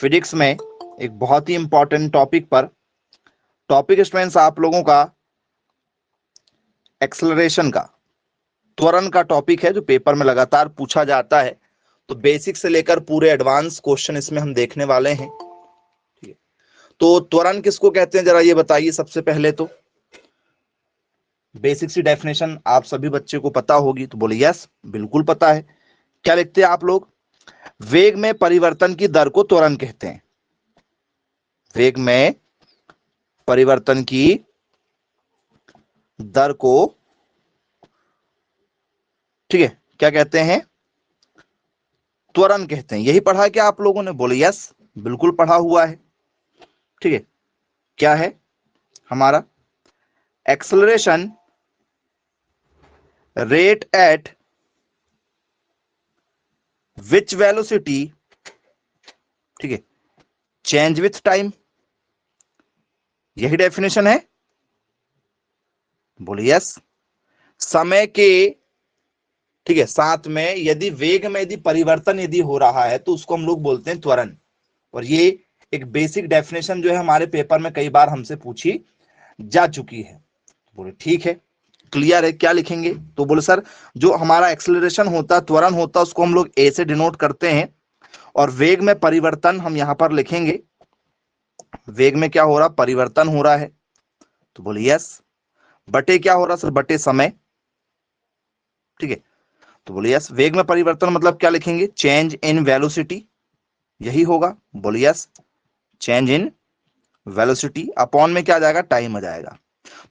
Physics में एक बहुत ही इंपॉर्टेंट टॉपिक पर। टॉपिक स्टूडेंट्स आप लोगों का एक्सेलरेशन का, त्वरण का टॉपिक है जो पेपर में लगातार पूछा जाता है। तो बेसिक से लेकर पूरे एडवांस क्वेश्चन इसमें हम देखने वाले हैं। ठीक है, तो त्वरण किसको कहते हैं जरा ये बताइए। सबसे पहले तो बेसिक सी डेफिनेशन आप सभी बच्चे को पता होगी, तो बोले यस बिल्कुल पता है। क्या लिखते हैं आप लोग? वेग में परिवर्तन की दर को त्वरण कहते हैं। वेग में परिवर्तन की दर को, ठीक है, क्या कहते हैं? त्वरण कहते हैं। यही पढ़ा है क्या आप लोगों ने? बोले यस बिल्कुल पढ़ा हुआ है। ठीक है, क्या है हमारा? Acceleration rate at which velocity, ठीक है, चेंज विथ टाइम। यही डेफिनेशन है। बोले यस। समय के, ठीक है, साथ में यदि वेग में यदि परिवर्तन यदि हो रहा है तो उसको हम लोग बोलते हैं त्वरण। और ये एक बेसिक डेफिनेशन जो है हमारे पेपर में कई बार हमसे पूछी जा चुकी है। बोले ठीक है, क्लियर है। क्या लिखेंगे? तो बोले सर जो हमारा एक्सेलरेशन होता है, त्वरण होता है, उसको हम लोग ए से डिनोट करते हैं। और वेग में परिवर्तन हम यहां पर लिखेंगे। वेग में क्या हो रहा? परिवर्तन हो रहा है। तो बोले यस। बटे क्या हो रहा सर? बटे समय। ठीक है, तो बोले यस। वेग में परिवर्तन मतलब क्या लिखेंगे? चेंज इन वेलोसिटी, यही होगा। बोले yes, change in velocity. Upon में क्या आ जाएगा? टाइम आ जाएगा।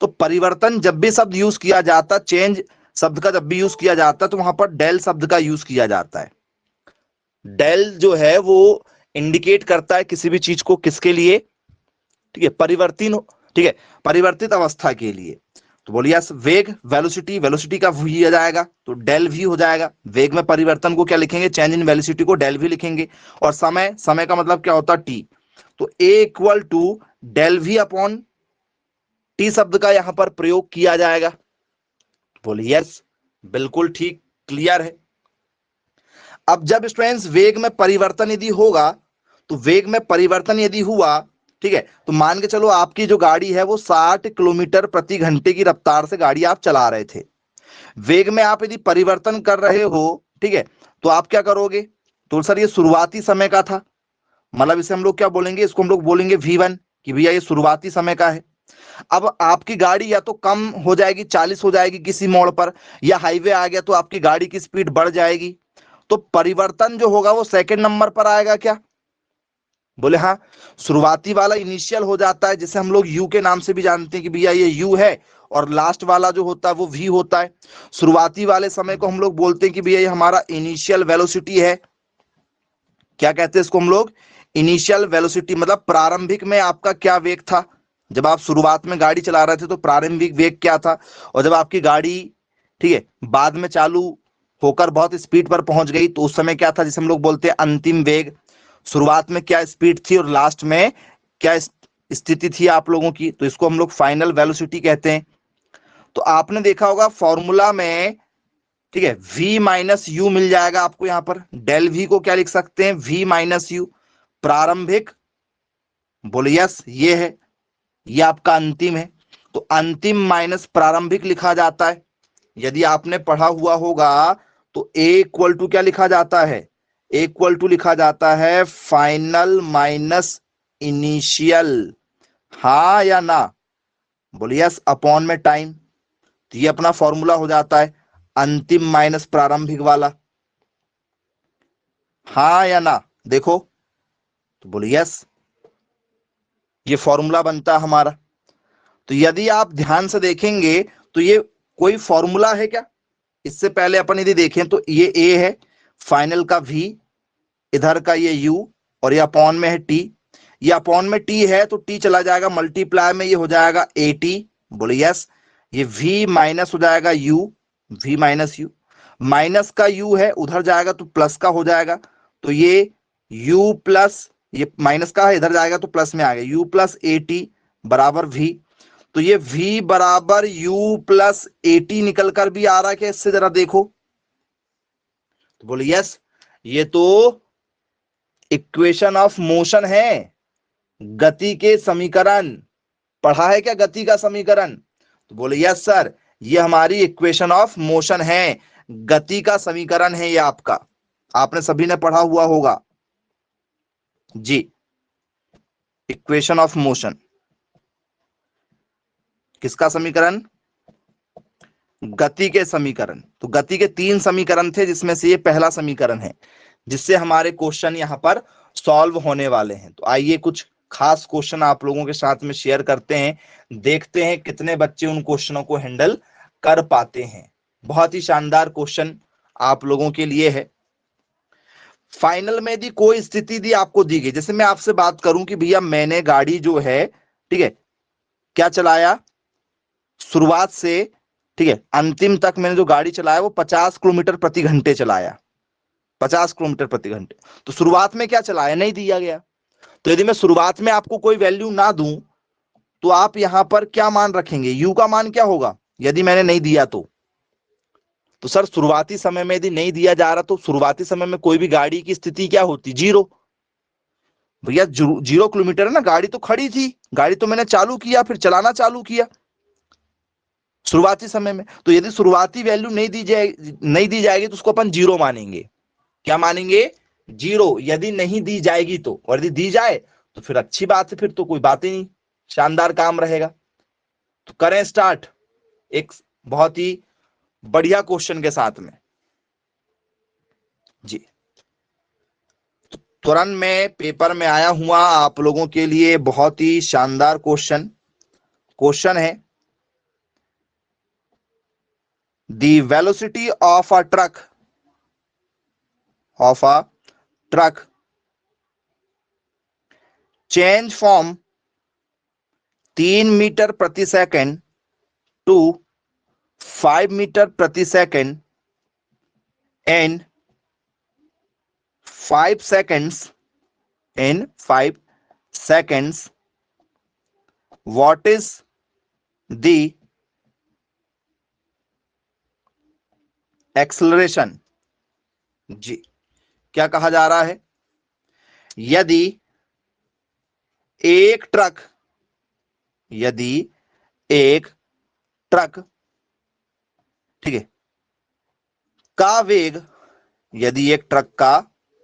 तो परिवर्तन जब भी शब्द यूज किया जाता, चेंज शब्द का जब भी यूज किया जाता है तो वहां पर डेल शब्द का यूज किया जाता है। डेल जो है वो इंडिकेट करता है किसी भी चीज को, किसके लिए? ठीक है, परिवर्तन, ठीक है, परिवर्तित अवस्था के लिए। तो बोलिए वेग वेलोसिटी, वेलोसिटी का वी आ जाएगा तो डेल वी हो जाएगा। वेग में परिवर्तन को क्या लिखेंगे? चेंज इन वेलोसिटी को डेल वी लिखेंगे। और समय, समय का मतलब क्या होता है? टी। तो A equal to del V upon T शब्द का यहां पर प्रयोग किया जाएगा। बोलिए यस बिल्कुल ठीक, क्लियर है। अब जब स्टूडेंट्स वेग में परिवर्तन यदि होगा, तो वेग में परिवर्तन यदि हुआ, ठीक है, तो मान के चलो आपकी जो गाड़ी है वो 60 किलोमीटर प्रति घंटे की रफ्तार से गाड़ी आप चला रहे थे। वेग में आप यदि परिवर्तन कर रहे हो, ठीक है, तो आप क्या करोगे? तो सर ये शुरुआती समय का था, मतलब इसे हम लोग क्या बोलेंगे? इसको हम लोग बोलेंगे V1, कि भैया ये शुरुआती समय का है। अब आपकी गाड़ी या तो कम हो जाएगी, 40 हो जाएगी किसी मोड़ पर, या हाईवे आ गया तो आपकी गाड़ी की स्पीड बढ़ जाएगी। तो परिवर्तन जो होगा वो सेकंड नंबर पर आएगा क्या? बोले हाँ। शुरुआती वाला इनिशियल हो जाता है, जिसे हम लोग यू के नाम से भी जानते हैं कि भैया ये यू है। और लास्ट वाला जो होता है वो वी होता है। शुरुआती वाले समय को हम लोग बोलते हैं कि भैया ये हमारा इनिशियल वेलोसिटी है। क्या कहते हैं इसको हम लोग? Initial velocity. मतलब प्रारंभिक में आपका क्या वेग था? जब आप शुरुआत में गाड़ी चला रहे थे तो प्रारंभिक वेग क्या था? और जब आपकी गाड़ी, ठीक है, बाद में चालू होकर बहुत स्पीड पर पहुंच गई तो उस समय क्या था, जिसे हम लोग बोलते हैं अंतिम वेग। शुरुआत में क्या स्पीड थी और लास्ट में क्या स्थिति थी आप लोगों की, तो इसको हम लोग फाइनल वेलोसिटी कहते हैं। तो आपने देखा होगा फॉर्मूला में, ठीक है, v माइनस यू मिल जाएगा आपको। यहां पर डेल v को क्या लिख सकते हैं? v माइनस यू, प्रारंभिक। बोले यस, ये है, ये आपका अंतिम है। तो अंतिम माइनस प्रारंभिक लिखा जाता है। यदि आपने पढ़ा हुआ होगा तो a इक्वल टू क्या लिखा जाता है? a इक्वल टू लिखा जाता है फाइनल माइनस इनिशियल। हाँ या ना? बोलिए यस, अपॉन में टाइम। तो ये अपना फॉर्मूला हो जाता है अंतिम माइनस प्रारंभिक वाला। हाँ या ना? देखो, तो बोलिए यस, ये फॉर्मूला बनता है हमारा। तो यदि आप ध्यान से देखेंगे तो ये कोई फॉर्मूला है क्या? इससे पहले अपन यदि देखें तो ये ए है, फाइनल का v, इधर का ये u, और ये अपॉन में है t। ये अपॉन में t है तो t चला जाएगा मल्टीप्लाई में, ये हो जाएगा at। बोले यस। ये v माइनस हो जाएगा u, v minus u, minus का u है उधर जाएगा तो प्लस का हो जाएगा। तो ये u प्लस, ये माइनस का है इधर जाएगा तो प्लस में आ गया, u प्लस at बराबर v। तो ये v बराबर u प्लस at निकल कर भी आ रहा है क्या इससे? जरा देखो। तो बोले यस, ये तो इक्वेशन ऑफ मोशन है, गति के समीकरण। पढ़ा है क्या गति का समीकरण? तो बोले यस सर, ये हमारी इक्वेशन ऑफ मोशन है, गति का समीकरण है ये आपका, आपने सभी ने पढ़ा हुआ होगा जी। इक्वेशन ऑफ मोशन किसका समीकरण? गति के समीकरण। तो गति के 3 समीकरण थे, जिसमें से ये पहला समीकरण है, जिससे हमारे क्वेश्चन यहां पर सॉल्व होने वाले हैं। तो आइए कुछ खास क्वेश्चन आप लोगों के साथ में शेयर करते हैं, देखते हैं कितने बच्चे उन क्वेश्चनों को हैंडल कर पाते हैं। बहुत ही शानदार क्वेश्चन आप लोगों के लिए है। फाइनल में यदि कोई स्थिति दी आपको दी गई, जैसे मैं आपसे बात करूं कि भैया मैंने गाड़ी जो है, ठीक है, क्या चलाया शुरुआत से, ठीक है, अंतिम तक मैंने जो गाड़ी चलाया वो 50 किलोमीटर प्रति घंटे चलाया, 50 किलोमीटर प्रति घंटे। तो शुरुआत में क्या चलाया, नहीं दिया गया। तो यदि मैं शुरुआत में आपको कोई वैल्यू ना दूं, तो आप यहां पर क्या मान रखेंगे, यू का मान क्या होगा यदि मैंने नहीं दिया तो सर शुरुआती समय में यदि नहीं दिया जा रहा, तो शुरुआती समय में कोई भी गाड़ी की स्थिति क्या होती, जीरो। भैया 0 किलोमीटर है ना, गाड़ी तो खड़ी थी, गाड़ी तो मैंने चालू किया, फिर चलाना चालू किया शुरुआती समय में। तो यदि शुरुआती वैल्यू नहीं दी जाएगी तो उसको अपन जीरो मानेंगे। क्या मानेंगे, जीरो। यदि नहीं दी जाएगी तो, और यदि दी जाए तो फिर अच्छी बात है, फिर तो कोई बात ही नहीं, शानदार काम रहेगा। तो करें स्टार्ट एक बहुत ही बढ़िया क्वेश्चन के साथ में जी। तुरंत में पेपर में आया हुआ आप लोगों के लिए बहुत ही शानदार क्वेश्चन है। The velocity of a truck change from 3 metre प्रति सेकंड टू 5 मीटर प्रति second in 5 seconds. What is the acceleration? जी, क्या कहा जा रहा है, यदि एक ट्रक ठीक है का वेग, यदि एक ट्रक का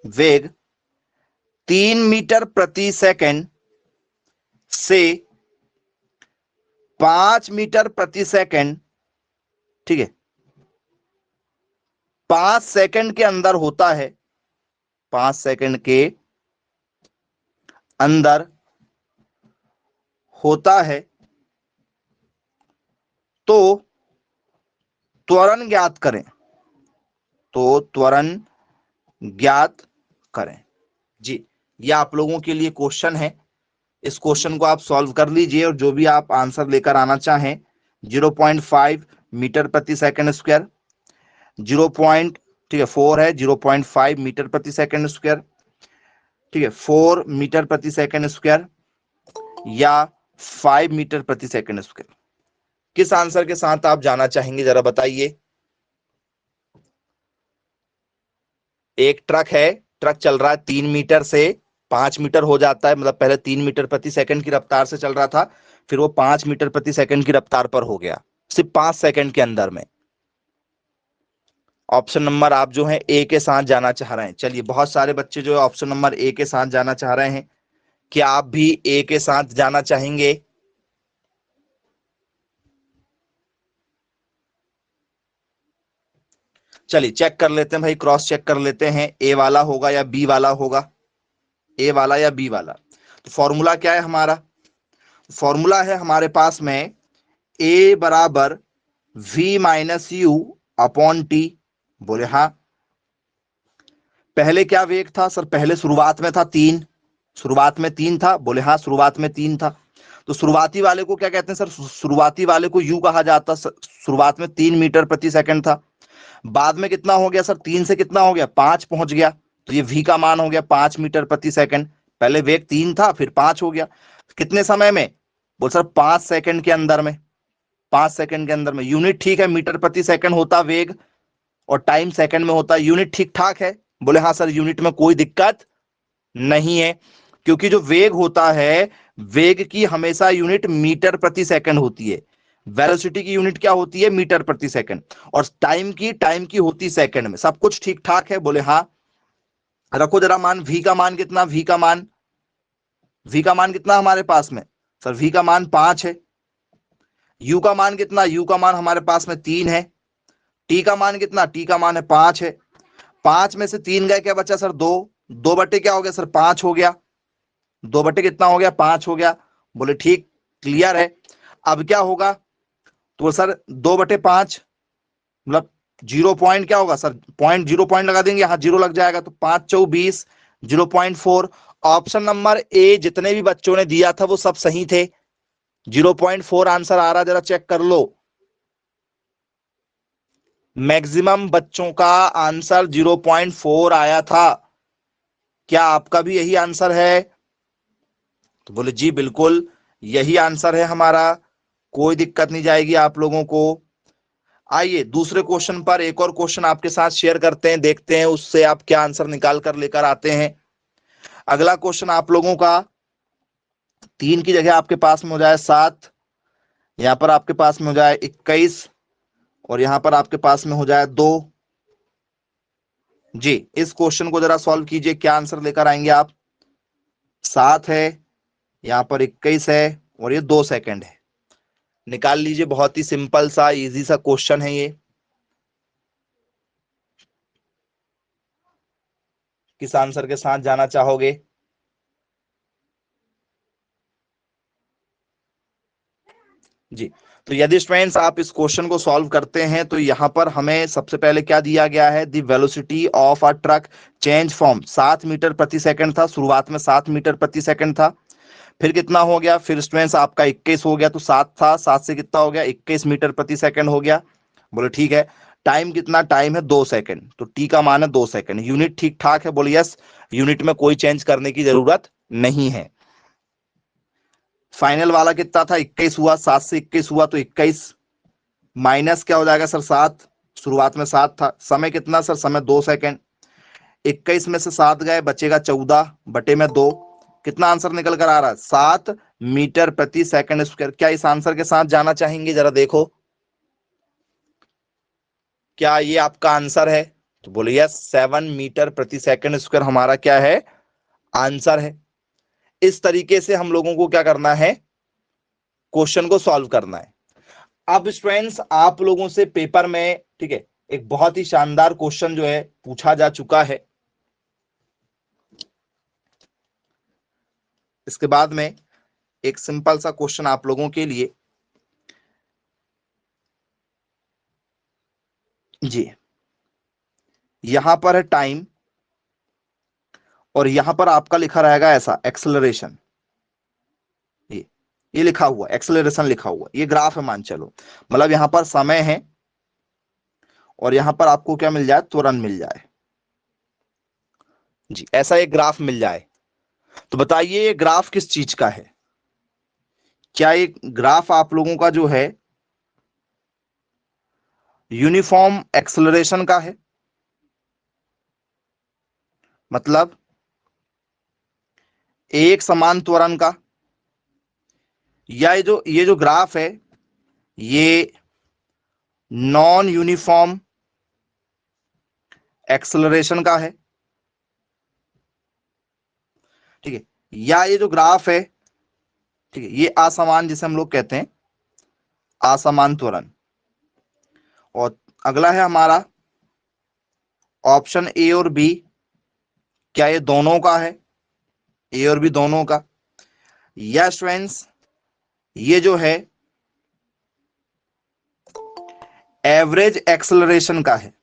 वेग 3 मीटर प्रति सेकंड से 5 मीटर प्रति सेकंड, ठीक है, 5 सेकंड के अंदर होता है, 5 सेकंड के अंदर होता है, तो त्वरण ज्ञात करें। जी, ये आप लोगों के लिए क्वेश्चन है। इस क्वेश्चन को आप सॉल्व कर लीजिए, और जो भी आप आंसर लेकर आना चाहें, 0.5 मीटर प्रति सेकंड स्क्वायर, 4 है, 0.5 मीटर प्रति सेकंड स्क्वायर, ठीक है, 4 मीटर प्रति सेकंड स्क्वायर या 5 मीटर प्रति सेकंड स्क्वायर। किस आंसर के साथ आप जाना चाहेंगे जरा बताइए। एक ट्रक है, ट्रक चल रहा है 3 मीटर से 5 मीटर हो जाता है, मतलब पहले 3 मीटर प्रति सेकंड की रफ्तार से चल रहा था, फिर वो 5 मीटर प्रति सेकंड की रफ्तार पर हो गया, सिर्फ 5 सेकंड के अंदर में। ऑप्शन नंबर आप जो है ए के साथ जाना चाह रहे हैं। चलिए, बहुत सारे बच्चे जो है ऑप्शन नंबर ए के साथ जाना चाह रहे हैं। क्या आप भी ए के साथ जाना चाहेंगे? चलिए चेक कर लेते हैं भाई, क्रॉस चेक कर लेते हैं, ए वाला होगा या बी वाला होगा, ए वाला या बी वाला। तो फॉर्मूला क्या है हमारा, फॉर्मूला है हमारे पास में ए बराबर v minus U upon T. बोले हाँ। पहले क्या वेग था सर, पहले शुरुआत में था 3, शुरुआत में 3 था। बोले हाँ, शुरुआत में 3 था। तो शुरुआती वाले को क्या कहते हैं सर, शुरुआती वाले को यू कहा जाता। शुरुआत में 3 मीटर प्रति सेकंड था, बाद में कितना हो गया सर, 3 से कितना हो गया, 5 पहुंच गया, तो ये v का मान हो गया 5 मीटर प्रति सेकंड। पहले वेग 3 था, फिर 5 हो गया, कितने समय में, बोल सर 5 सेकंड के अंदर में, 5 सेकंड के अंदर में। यूनिट ठीक है, मीटर प्रति सेकंड होता वेग, और टाइम सेकंड में होता, यूनिट ठीक ठाक है। बोले हाँ सर, यूनिट में कोई दिक्कत नहीं है, क्योंकि जो वेग होता है, वेग की हमेशा यूनिट मीटर प्रति सेकंड होती है। वेलोसिटी की यूनिट क्या होती है? मीटर प्रति सेकंड। और टाइम की होती सेकंड में। सब कुछ ठीक ठाक है? बोले हाँ। रखो जरा मान, v का मान कितना? v का मान कितना हमारे पास में? सर v का मान 5 है। u का मान कितना? u का मान हमारे पास में 3 है। t का मान कितना? t का मान है 5 है। 5 में से 3 गए, क्या बचा सर? 2। 2 बटे क्या हो गया सर? 5 हो गया। 2 बटे कितना हो गया? 5 हो गया। बोले ठीक, क्लियर है। अब क्या होगा? तो सर 2/5 मतलब 0 पॉइंट क्या होगा सर? पॉइंट, 0 पॉइंट लगा देंगे, यहाँ 0 लग जाएगा, तो 5 चौ 20, 0.4। ऑप्शन नंबर ए जितने भी बच्चों ने दिया था वो सब सही थे। 0.4 आंसर आ रहा, जरा चेक कर लो। मैक्सिमम बच्चों का आंसर 0.4 आया था। क्या आपका भी यही आंसर है? तो बोले जी बिल्कुल यही आंसर है हमारा, कोई दिक्कत नहीं जाएगी आप लोगों को। आइए दूसरे क्वेश्चन पर एक और क्वेश्चन आपके साथ शेयर करते हैं, देखते हैं उससे आप क्या आंसर निकाल कर लेकर आते हैं। अगला क्वेश्चन आप लोगों का 3 की जगह आपके पास में हो जाए 7, यहां पर आपके पास में हो जाए 21, और यहां पर आपके पास में हो जाए 2। जी, इस क्वेश्चन को जरा सॉल्व कीजिए, क्या आंसर लेकर आएंगे आप? 7 है, यहां पर 21 है, और ये 2 सेकंड है। निकाल लीजिए, बहुत ही सिंपल सा इजी सा क्वेश्चन है ये। किस आंसर के साथ जाना चाहोगे? जी, तो यदि स्टूडेंट्स आप इस क्वेश्चन को सॉल्व करते हैं तो यहां पर हमें सबसे पहले क्या दिया गया है? The velocity of a truck change from 7 metre प्रति सेकंड था, शुरुआत में 7 मीटर प्रति सेकंड था। फिर कितना हो गया? फिर स्टूडेंट्स आपका 21 हो गया, तो 7 था, 7 से कितना हो गया? 21 मीटर प्रति सेकंड हो गया। बोले ठीक है। टाइम कितना? टाइम है 2 सेकंड, तो टी का मान है 2 सेकंड। यूनिट ठीक ठाक है? बोले यस, यूनिट में कोई चेंज करने की जरूरत नहीं है। फाइनल वाला कितना था? 21 हुआ, 7 से 21 हुआ तो 21 माइनस क्या हो जाएगा सर? 7। शुरुआत में 7 था। समय कितना सर? समय 2 सेकंड। 21 में से 7 गए, बचेगा 14 बटे में 2। कितना आंसर निकल कर आ रहा है? 7 मीटर प्रति सेकंड स्क्वायर। क्या इस आंसर के साथ जाना चाहेंगे? जरा देखो, क्या ये आपका आंसर है? तो बोलिए 7 मीटर प्रति सेकंड स्क्वायर हमारा क्या है? आंसर है। इस तरीके से हम लोगों को क्या करना है? क्वेश्चन को सॉल्व करना है। अब स्टूडेंट्स आप लोगों से पेपर में, ठीक है, एक बहुत ही शानदार क्वेश्चन जो है पूछा जा चुका है। इसके बाद में एक सिंपल सा क्वेश्चन आप लोगों के लिए। जी, यहां पर है टाइम, और यहां पर आपका लिखा रहेगा ऐसा एक्सेलरेशन। ये ये लिखा हुआ एक्सेलरेशन लिखा हुआ, ये ग्राफ है मान चलो। मतलब यहां पर समय है, और यहां पर आपको क्या मिल जाए? त्वरण मिल जाए। जी, ऐसा एक ग्राफ मिल जाए, तो बताइए ये ग्राफ किस चीज का है? क्या ये ग्राफ आप लोगों का जो है यूनिफॉर्म एक्सेलरेशन का है? मतलब एक समान त्वरण का, या ये जो ग्राफ है ये नॉन यूनिफॉर्म एक्सेलरेशन का है? ठीक है, या ये जो ग्राफ है, ठीक है, ये असमान जिसे हम लोग कहते हैं असमान त्वरण। और अगला है हमारा ऑप्शन ए और बी, क्या ये दोनों का है? ए और बी दोनों का। या स्टूडेंट्स ये जो है एवरेज एक्सेलरेशन का है।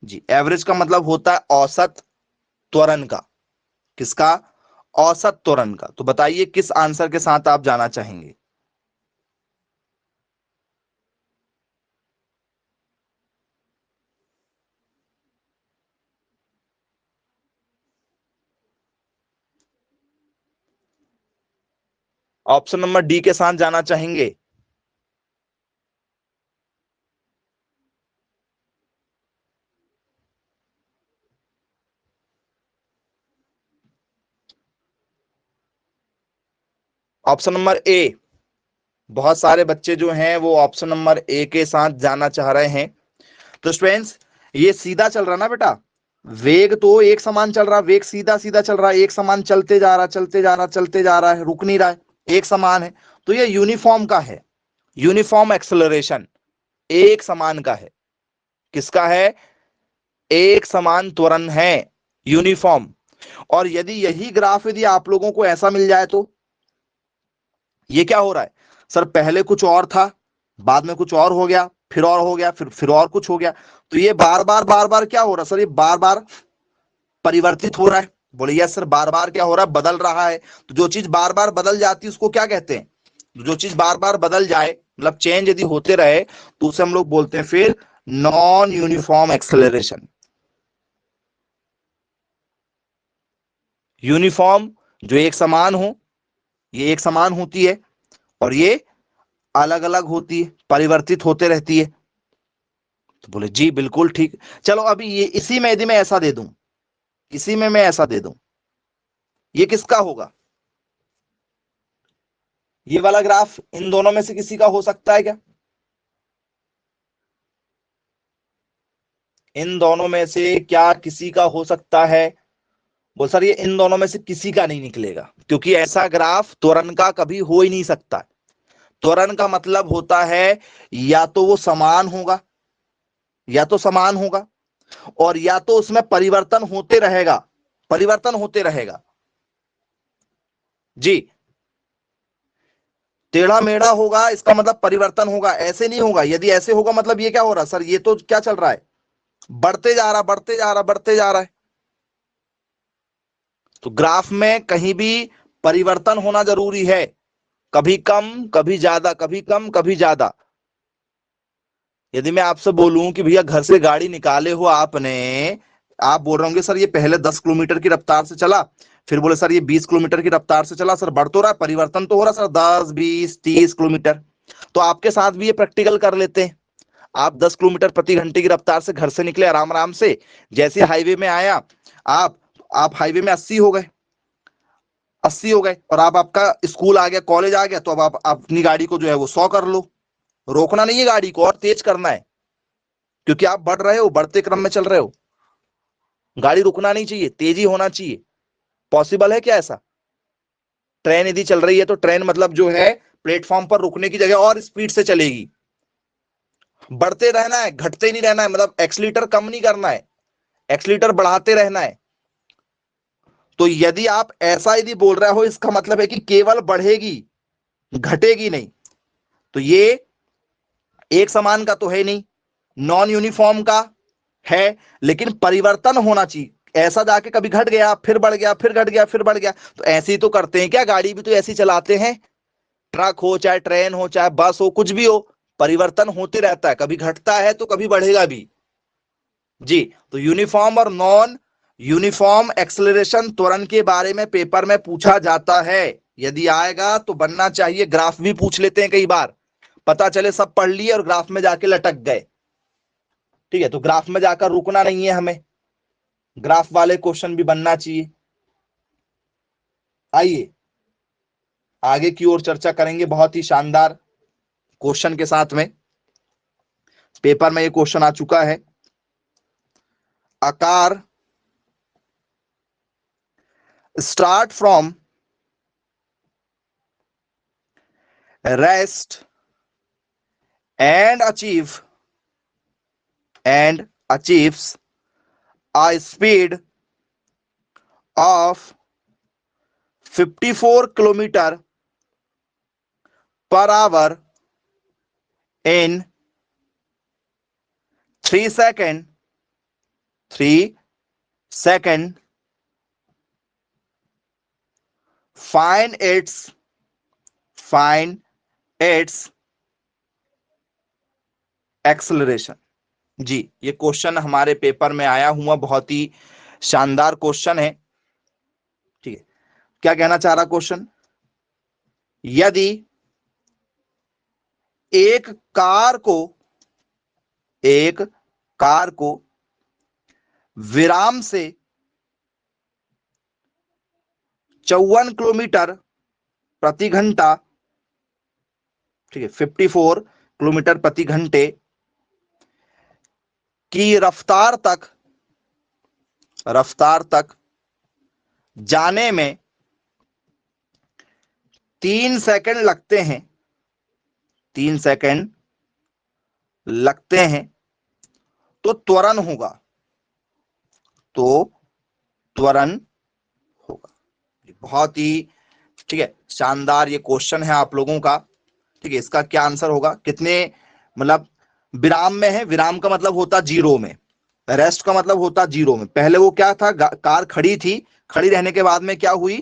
जी, एवरेज का मतलब होता है औसत त्वरण का। किसका? औसत त्वरण का। तो बताइए किस आंसर के साथ आप जाना चाहेंगे? ऑप्शन नंबर डी के साथ जाना चाहेंगे? Option number A. बहुत सारे बच्चे जो हैं वो ऑप्शन नंबर ए के साथ जाना चाह रहे हैं। तो स्टूडेंट्स, ये सीधा चल रहा ना बेटा, वेग तो एक समान चल रहा, वेग सीधा सीधा चल रहा है, एक समान चलते जा रहा, चलते जा रहा, चलते जा रहा है, रुक नहीं रहा है, एक समान है। तो ये यूनिफॉर्म का है, यूनिफॉर्म एक्सेलरेशन, एक समान का है। किसका है? एक समान त्वरण है, यूनिफॉर्म। और यदि यही ग्राफ यदि आप लोगों को ऐसा मिल जाए तो ये क्या हो रहा है सर, पहले कुछ और था, बाद में कुछ और हो गया, फिर और हो गया, फिर और कुछ हो गया, तो ये बार बार क्या हो रहा है सर, ये बार बार परिवर्तित हो रहा है। बोले यस सर, बार बार क्या हो रहा है, बदल रहा है। तो जो चीज बार बार बदल जाती है उसको क्या कहते हैं? जो चीज बार बार बदल जाए, मतलब चेंज यदि होते रहे, तो उसे हम लोग बोलते हैं फिर नॉन यूनिफॉर्म एक्सेलरेशन। यूनिफॉर्म जो एक समान हो, ये एक समान होती है, और ये अलग अलग होती है, परिवर्तित होते रहती है। तो बोले जी बिल्कुल ठीक। चलो अभी ये इसी में यदि मैं ऐसा दे दूं, इसी में मैं ऐसा दे दूं, ये किसका होगा? ये वाला ग्राफ इन दोनों में से किसी का हो सकता है क्या? इन दोनों में से क्या किसी का हो सकता है? बोल सर ये इन दोनों में से किसी का नहीं निकलेगा, क्योंकि ऐसा ग्राफ त्वरण का कभी हो ही नहीं सकता। त्वरण का मतलब होता है या तो वो समान होगा, या तो समान होगा, और या तो उसमें परिवर्तन होते रहेगा, परिवर्तन होते रहेगा। जी, टेढ़ा मेढ़ा होगा इसका मतलब परिवर्तन होगा, ऐसे नहीं होगा। यदि ऐसे होगा मतलब ये क्या हो रहा है सर, ये तो क्या चल रहा है, बढ़ते जा रहा, बढ़ते जा रहा, बढ़ते जा रहा है। तो ग्राफ में कहीं भी परिवर्तन होना जरूरी है, कभी कम कभी ज्यादा, कभी कम कभी ज्यादा। यदि मैं आपसे बोलूं कि भैया घर से गाड़ी निकाले हो आपने, आप बोल रहे होंगे सर ये पहले 10 किलोमीटर की रफ्तार से चला, फिर बोले सर ये 20 किलोमीटर की रफ्तार से चला। सर बढ़ तो रहा, परिवर्तन तो हो रहा सर, 10 20 30 किलोमीटर। तो आपके साथ भी ये प्रैक्टिकल कर लेते हैं। आप 10 किलोमीटर प्रति घंटे की रफ्तार से घर से निकले आराम आराम से, जैसे हाईवे में आया, आप आप हाईवे में 80 हो गए, 80 हो गए, और आप आपका स्कूल आ गया, कॉलेज आ गया, तो अब आप अपनी गाड़ी को जो है वो 100 कर लो। रोकना नहीं है गाड़ी को, और तेज करना है, क्योंकि आप बढ़ रहे हो, बढ़ते क्रम में चल रहे हो। गाड़ी रुकना नहीं चाहिए, तेजी होना चाहिए। पॉसिबल है क्या ऐसा? ट्रेन यदि चल रही है तो ट्रेन मतलब जो है प्लेटफॉर्म पर रुकने की जगह और स्पीड से चलेगी। बढ़ते रहना है, घटते नहीं रहना है, मतलब एक्सीलेटर कम नहीं करना है, एक्सीलेटर बढ़ाते रहना है। तो यदि आप ऐसा यदि बोल रहे हो, इसका मतलब है कि केवल बढ़ेगी, घटेगी नहीं। तो ये एक समान का तो है नहीं, नॉन यूनिफॉर्म का है, लेकिन परिवर्तन होना चाहिए। ऐसा जाके कभी घट गया, फिर बढ़ गया, फिर घट गया, फिर बढ़ गया, तो ऐसे ही तो करते हैं क्या? गाड़ी भी तो ऐसी चलाते हैं, ट्रक हो चाहे ट्रेन हो चाहे बस हो, कुछ भी हो, परिवर्तन होते रहता है, कभी घटता है तो कभी बढ़ेगा भी। जी, तो यूनिफॉर्म और नॉन यूनिफॉर्म एक्सेलरेशन त्वरण के बारे में पेपर में पूछा जाता है। यदि आएगा तो बनना चाहिए, ग्राफ भी पूछ लेते हैं कई बार, पता चले सब पढ़ लिए और ग्राफ में जाके लटक गए। ठीक है, तो ग्राफ में जाकर रुकना नहीं है हमें, ग्राफ वाले क्वेश्चन भी बनना चाहिए। आइए आगे की ओर चर्चा करेंगे बहुत ही शानदार क्वेश्चन के साथ में। पेपर में ये क्वेश्चन आ चुका है, आकार start from rest and achieves a speed of 54 kilometer per hour in 3 second 3 second. Find its acceleration. जी, ये क्वेश्चन हमारे पेपर में आया हुआ बहुत ही शानदार क्वेश्चन है। ठीक है, क्या कहना चाह रहा क्वेश्चन? यदि एक कार को एक कार को विराम से 54 किलोमीटर प्रति घंटा, ठीक है, 54 किलोमीटर प्रति घंटे की रफ्तार तक जाने में 3 सेकंड लगते हैं, 3 सेकंड लगते हैं, तो त्वरण होगा, बहुत ही, ठीक है, शानदार ये क्वेश्चन है आप लोगों का। ठीक है, इसका क्या आंसर होगा, कितने मतलब विराम में है, विराम का मतलब होता जीरो में, रेस्ट का मतलब होता जीरो में। पहले वो क्या था, कार खड़ी थी, खड़ी रहने के बाद में क्या हुई,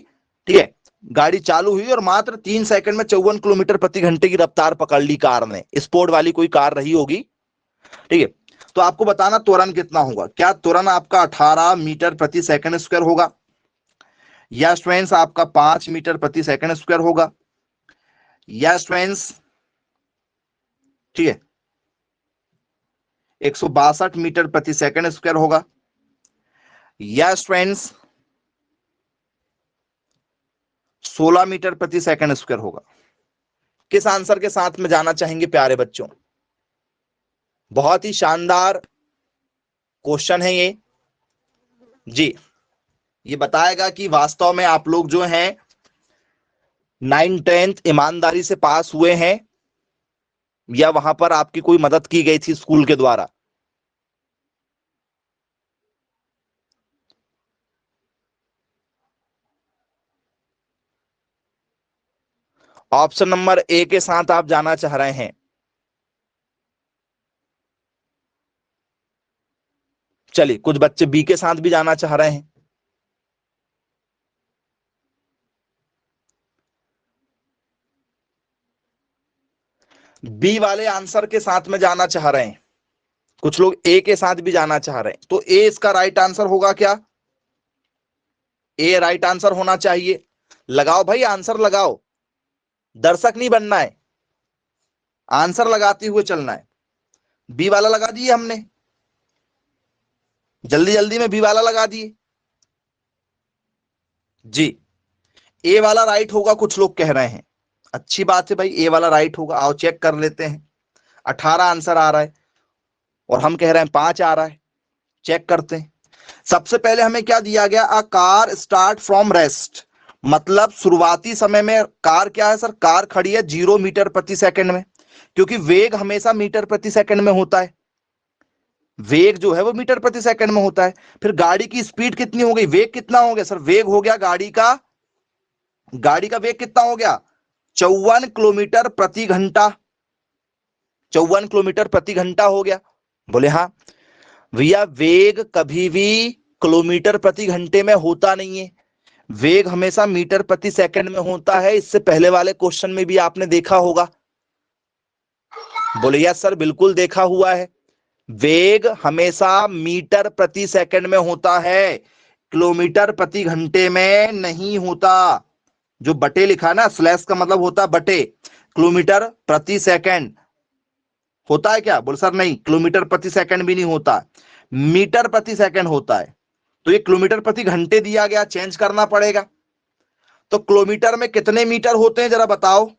ठीक है, गाड़ी चालू हुई और मात्र 3 सेकंड में 54 किलोमीटर प्रति घंटे की रफ्तार पकड़ ली कार ने, स्पोर्ट वाली कोई कार रही होगी। ठीक है, तो आपको बताना त्वरण कितना होगा। क्या त्वरण आपका 18 मीटर प्रति सेकंड स्क्वायर होगा, या स्टूडेंट्स आपका 5 मीटर प्रति सेकंड स्क्वायर होगा, या स्टूडेंट्स, ठीक है, 162 मीटर प्रति सेकंड स्क्वायर होगा, या स्टूडेंट्स 16 मीटर प्रति सेकंड स्क्वायर होगा। किस आंसर के साथ में जाना चाहेंगे प्यारे बच्चों? बहुत ही शानदार क्वेश्चन है ये जी। ये बताएगा कि वास्तव में आप लोग जो हैं 9th 10th ईमानदारी से पास हुए हैं, या वहां पर आपकी कोई मदद की गई थी स्कूल के द्वारा। ऑप्शन नंबर ए के साथ आप जाना चाह रहे हैं। चलिए, कुछ बच्चे बी के साथ भी जाना चाह रहे हैं। बी वाले आंसर के साथ में जाना चाह रहे हैं, कुछ लोग ए के साथ भी जाना चाह रहे हैं। तो ए इसका राइट आंसर होगा क्या? ए राइट आंसर होना चाहिए। लगाओ भाई, आंसर लगाओ, दर्शक नहीं बनना है, आंसर लगाते हुए चलना है। बी वाला लगा दिए हमने, जल्दी जल्दी में बी वाला लगा दिए जी। ए वाला राइट होगा, कुछ लोग कह रहे हैं। अच्छी बात है भाई, ए वाला राइट होगा। आओ चेक कर लेते हैं। 18 आंसर आ रहा है और हम कह रहे हैं 5 आ रहा है। चेक करते हैं। सबसे पहले हमें क्या दिया गया, a car start from rest, मतलब शुरुआती समय में कार क्या है सर, कार खड़ी है 0 मीटर प्रति सेकंड में, क्योंकि वेग हमेशा मीटर प्रति सेकंड में होता है, वेग जो है वो मीटर प्रति सेकंड में होता है। फिर गाड़ी की स्पीड कितनी हो गई, वेग कितना हो गया सर, वेग हो गया गाड़ी का वेग कितना हो गया, 54 किलोमीटर प्रति घंटा, 54 किलोमीटर प्रति घंटा हो गया। बोले हाँ भैया, वेग कभी भी किलोमीटर प्रति घंटे में होता नहीं है, वेग हमेशा मीटर प्रति सेकंड में होता है। इससे पहले वाले क्वेश्चन में भी आपने देखा होगा। बोले यस सर, बिल्कुल देखा हुआ है, वेग हमेशा मीटर प्रति सेकंड में होता है, किलोमीटर प्रति घंटे में नहीं होता। जो बटे लिखा ना, स्लैश का मतलब होता है बटे, किलोमीटर प्रति सेकंड होता है क्या? बोल सर नहीं, किलोमीटर प्रति सेकंड भी नहीं होता, मीटर प्रति सेकंड होता है। तो ये किलोमीटर प्रति घंटे दिया गया, चेंज करना पड़ेगा। तो किलोमीटर में कितने मीटर होते हैं जरा बताओ,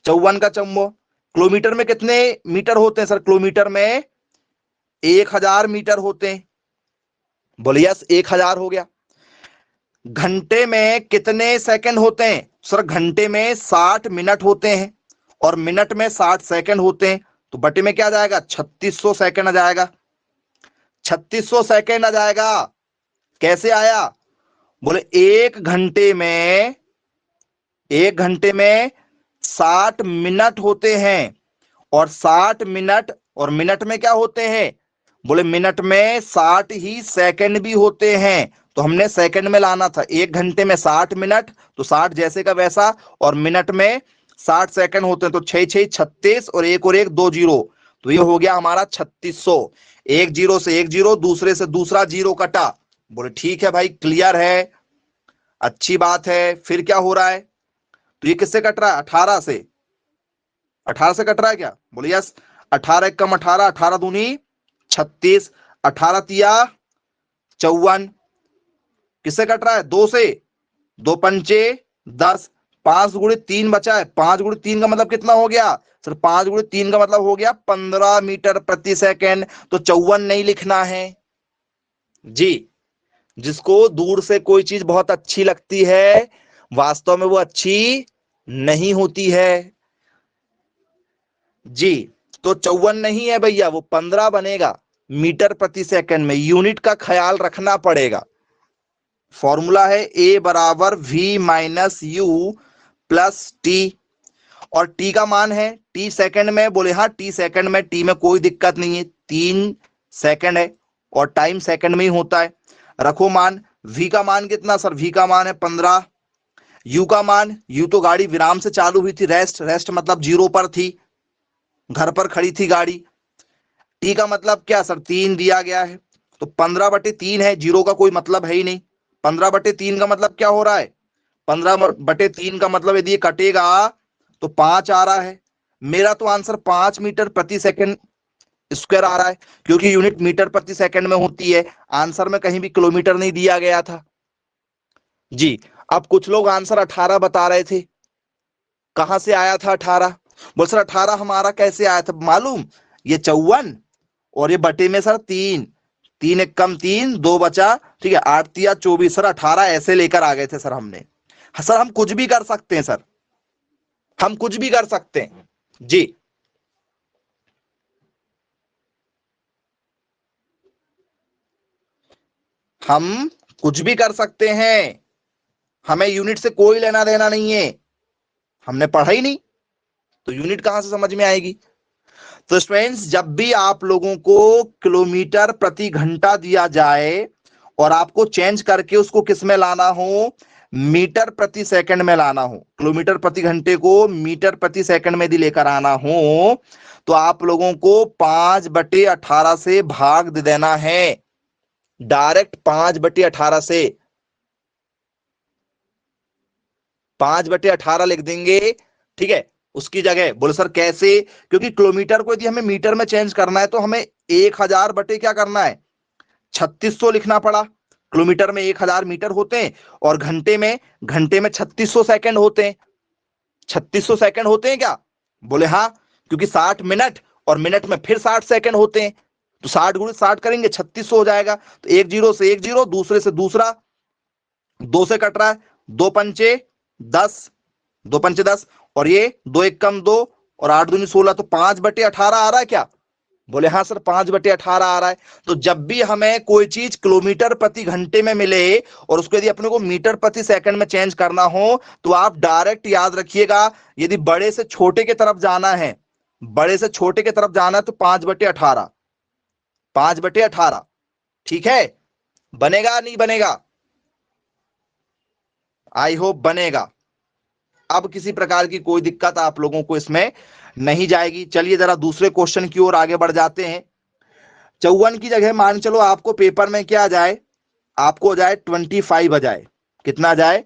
54 का चम्बो। किलोमीटर में कितने मीटर होते हैं सर? किलोमीटर में 1000 मीटर होते हैं। बोलिए यस, 1000 हो गया। घंटे में कितने सेकंड होते हैं सर? घंटे में 60 मिनट होते हैं और मिनट में 60 सेकंड होते हैं। तो बटे में क्या आ जाएगा, 3600 सेकंड आ जाएगा, 3600 सेकंड आ जाएगा। कैसे आया? बोले एक घंटे में 60 मिनट होते हैं और 60 मिनट, और मिनट में क्या होते हैं? बोले मिनट में 60 ही सेकंड भी होते हैं। तो हमने सेकंड में लाना था। एक घंटे में 60 मिनट, तो 60 जैसे का वैसा, और मिनट में 60 सेकंड होते हैं। तो 6 6 36 और एक 2 जीरो, तो ये हो गया हमारा 3600। एक जीरो से एक जीरो, दूसरे से दूसरा जीरो कटा। बोले ठीक है भाई, क्लियर है, अच्छी बात है। फिर क्या हो रहा है? तो ये किससे कट रहा है? 18 से, 18 से कट रहा है क्या? बोले यस। 18 एक कम 18, 18 दूनी 36, 18 तिया 54। किससे कट रहा है? 2 से, 2 पंचे 10, 5 गुणित 3 बचा है, 5 गुणित 3 का मतलब कितना हो गया सर? 5 गुणित 3 का मतलब हो गया 15 मीटर प्रति सेकंड। तो 54 नहीं लिखना है जी। जिसको दूर से कोई चीज बहुत अच्छी लगती है, वास्तव में वो अच्छी नहीं होती है जी। तो 54 नहीं है भैया, वो 15 बनेगा मीटर प्रति सेकंड में। यूनिट का ख्याल रखना पड़ेगा। फॉर्मूला है ए बराबर V minus U plus T, और टी का मान है टी सेकंड में। बोले हाँ टी सेकंड में, टी में कोई दिक्कत नहीं है, 3 सेकंड है और टाइम सेकंड में ही होता है। रखो मान। वी का मान कितना सर? वी का मान है 15। यू का मान, यू तो गाड़ी विराम से चालू हुई थी, रेस्ट, रेस्ट मतलब 0 पर थी, घर पर खड़ी थी गाड़ी। टी का मतलब क्या सर? 3 दिया गया है, तो 15/3 है, 0 का कोई मतलब है ही नहीं। 15/3 का मतलब क्या हो रहा है? 15/3 का मतलब यदि ये कटेगा तो 5 आ रहा है। मेरा तो आंसर 5 मीटर प्रति सेकंड स्क्वायर आ रहा है, क्योंकि यूनिट मीटर प्रति सेकंड में होती है। आंसर में कहीं भी किलोमीटर नहीं दिया गया था जी। अब कुछ लोग आंसर 18 बता रहे थे। कहां से आया था 18? बोल सर 18 हमारा कैसे आया था मालूम? ये 54 और ये बटे में सर 3, 3 एक कम 3, 2 बचा, ठीक है, 8 तिया 24 सर 18 ऐसे लेकर आ गए थे सर हमने। सर हम कुछ भी कर सकते हैं सर, हम कुछ भी कर सकते हैं जी। हम कुछ भी कर सकते हैं, हमें यूनिट से कोई लेना देना नहीं है, हमने पढ़ा ही नहीं तो यूनिट कहां से समझ में आएगी? तो स्टूडेंट्स, जब भी आप लोगों को किलोमीटर प्रति घंटा दिया जाए और आपको चेंज करके उसको किस में लाना हो? मीटर प्रति सेकंड में लाना हो। किलोमीटर प्रति घंटे को मीटर प्रति सेकंड में यदि लेकर आना हो तो आप लोगों को 5/18 से भाग दे देना है, डायरेक्ट 5/18 से, 5/18 लिख देंगे, ठीक है। उसकी जगह बोले सर कैसे? क्योंकि किलोमीटर को यदि हमें मीटर में चेंज करना है तो हमें 1000 बटे क्या करना है? 3600 लिखना पड़ा। किलोमीटर में 1000 मीटर होते हैं और घंटे में 3600 सेकंड होते हैं। 3600 सेकंड होते हैं क्या? बोले हाँ, क्योंकि 60 मिनट और मिनट में फिर 60 सेकंड होते हैं, तो 60 गुणित 60 करेंगे 3600 हो जाएगा। तो एक जीरो से एक जीरो, दूसरे से दूसरा, 2 से कट रहा है, 2 पंचे 10, 2 पंचे 10, और ये 2 एक कम 2 और 8 दूनी 16, तो 5/18 आ रहा है क्या? बोले हाँ सर 5/18 आ रहा है। तो जब भी हमें कोई चीज किलोमीटर प्रति घंटे में मिले और उसको यदि अपने को मीटर प्रति सेकंड में चेंज करना हो तो आप डायरेक्ट याद रखिएगा, यदि बड़े से छोटे की तरफ जाना है, बड़े से छोटे की तरफ जाना है तो 5/18, 5/18, ठीक है। बनेगा नहीं बनेगा? आई होप बनेगा। अब किसी प्रकार की कोई दिक्कत आप लोगों को इसमें नहीं जाएगी। चलिए जरा दूसरे क्वेश्चन की ओर आगे बढ़ जाते हैं। 54 की जगह मान चलो आपको पेपर में क्या आ जाए? आपको हो जाए 25 आ जाए। कितना आ जाए?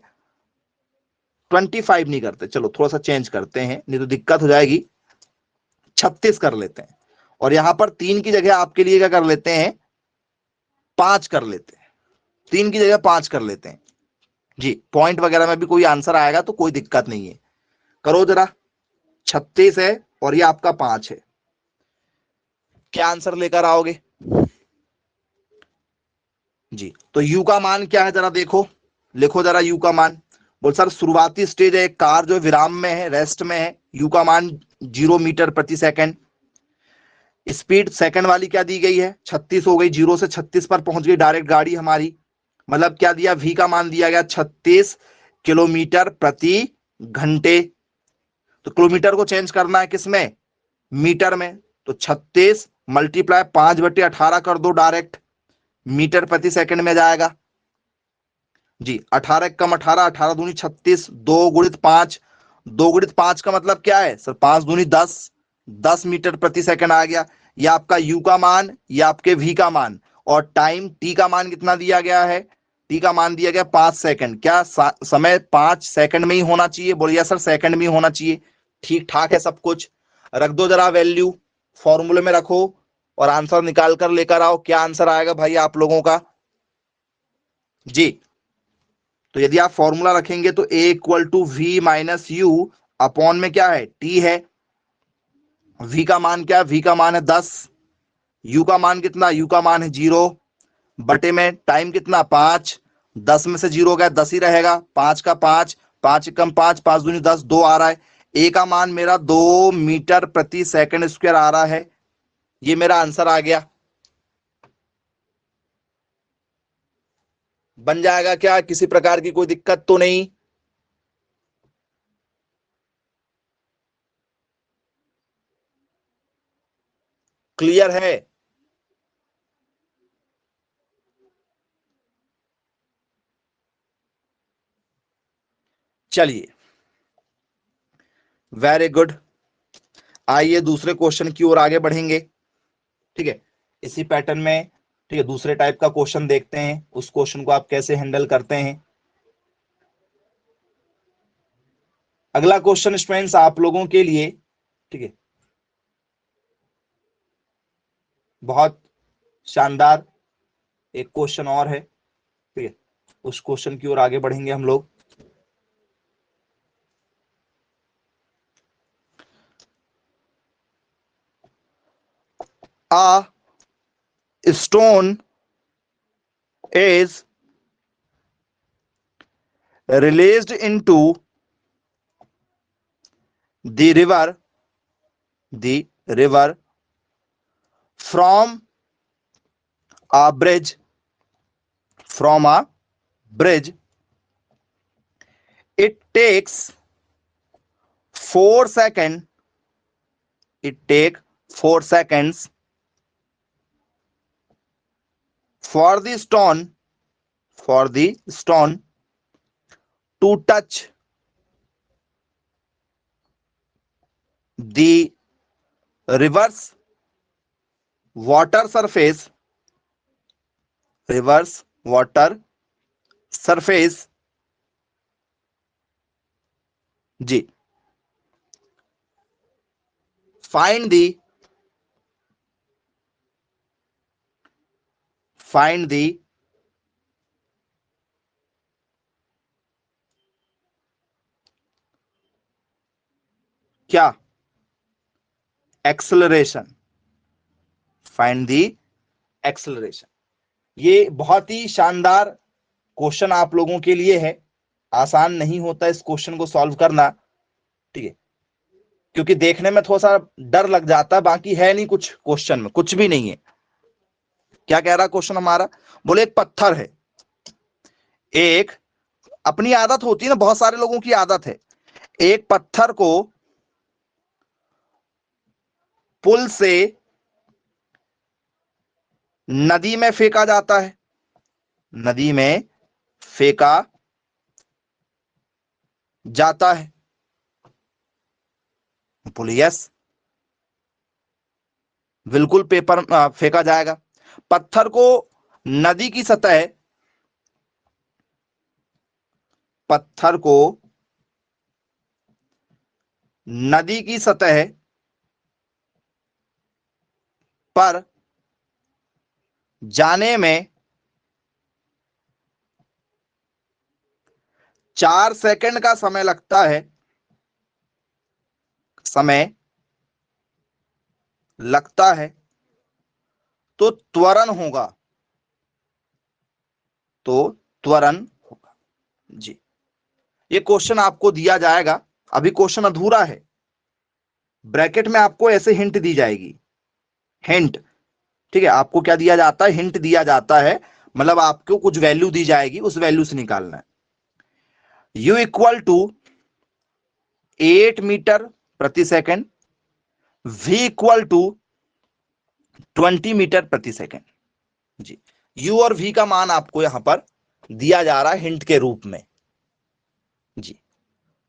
25 नहीं करते, चलो थोड़ा सा चेंज करते हैं, नहीं तो दिक्कत हो जाएगी। 36 कर लेते हैं, और यहां पर 3 की जगह आपके लिए क्या कर लेते हैं? 5 कर लेते हैं। 3 की जगह 5 कर लेते हैं जी। पॉइंट वगैरह में भी कोई आंसर आएगा तो कोई दिक्कत नहीं है। करो जरा। 36 है और ये आपका 5 है, क्या आंसर लेकर आओगे जी? तो यू का मान क्या है जरा देखो, लिखो जरा यू का मान। बोल सर शुरुआती स्टेज है, एक कार जो विराम में है, रेस्ट में है, यू का मान 0 मीटर प्रति सेकंड। स्पीड सेकंड वाली क्या दी गई है? 36 हो गई, 0 से 36 पर पहुंच गई डायरेक्ट गाड़ी हमारी। मतलब क्या दिया? वी का मान दिया गया 36 किलोमीटर प्रति घंटे। तो किलोमीटर को चेंज करना है किसमें? मीटर में। तो 36 मल्टीप्लाई 5/18 कर दो, डायरेक्ट मीटर प्रति सेकंड में जाएगा जी। 18 कम 18, 18 दूनी 36, 2 गुणित 5, 2 गुणित 5 का मतलब क्या है सर? 5 दूनी 10, 10 मीटर प्रति सेकंड आ गया। ये आपका यू का मान, ये आपके वी का मान, और टाइम टी का मान कितना दिया गया है? टी का मान दिया गया 5 सेकंड। क्या समय 5 सेकंड में ही होना चाहिए? बोलिए सर सेकंड में ही होना चाहिए। ठीक ठाक है सब कुछ। रख दो जरा वैल्यू, फॉर्मूले में रखो और आंसर निकाल कर लेकर आओ। क्या आंसर आएगा भाई आप लोगों का जी? तो यदि आप फॉर्मूला रखेंगे तो A equal to V minus U upon में क्या है, T है। V का मान क्या है, V का मान है 10, U का मान कितना, U का मान है 0, बटे में टाइम कितना 5, 10 में से 0 गया 10 ही रहेगा, 5 का 5, 5 कम 5, 5 दूनी 10, 2 आ रहा है। ए का मान मेरा 2 मीटर प्रति सेकंड स्क्वायर आ रहा है। ये मेरा आंसर आ गया। बन जाएगा क्या, किसी प्रकार की कोई दिक्कत तो नहीं? क्लियर है? चलिए, वेरी गुड। आइए दूसरे क्वेश्चन की ओर आगे बढ़ेंगे। ठीक है, इसी पैटर्न में, ठीक है, दूसरे टाइप का क्वेश्चन देखते हैं, उस क्वेश्चन को आप कैसे हैंडल करते हैं। अगला क्वेश्चन स्टूडेंट्स आप लोगों के लिए, ठीक है, बहुत शानदार एक क्वेश्चन और है। ठीक है, उस क्वेश्चन की ओर आगे बढ़ेंगे हम लोग। A stone is released into the river from a bridge, it takes 4 seconds, for the stone to touch the river's water surface, जी। find the क्या, एक्सेलरेशन, फाइंड दी एक्सेलरेशन। ये बहुत ही शानदार क्वेश्चन आप लोगों के लिए है। आसान नहीं होता इस क्वेश्चन को सॉल्व करना, ठीक है, क्योंकि देखने में थोड़ा सा डर लग जाता है, बाकी है नहीं कुछ, क्वेश्चन में कुछ भी नहीं है। क्या कह रहा क्वेश्चन हमारा, बोले एक पत्थर है, एक, अपनी आदत होती है ना, बहुत सारे लोगों की आदत है, एक पत्थर को पुल से नदी में फेंका जाता है, नदी में फेंका जाता है, पुल, यस, बिल्कुल पेपर फेंका जाएगा। पत्थर को नदी की सतह, पत्थर को नदी की सतह पर जाने में 4 सेकंड का समय लगता है, तो त्वरण होगा, जी। ये क्वेश्चन आपको दिया जाएगा, अभी क्वेश्चन अधूरा है, ब्रैकेट में आपको ऐसे हिंट दी जाएगी, हिंट, ठीक है, आपको क्या दिया जाता है, हिंट दिया जाता है, मतलब आपको कुछ वैल्यू दी जाएगी, उस वैल्यू से निकालना है। U इक्वल टू 8 मीटर प्रति second, V equal to 20 metre प्रति सेकंड, जी। U और V का मान आपको यहां पर दिया जा रहा है हिंट के रूप में, जी।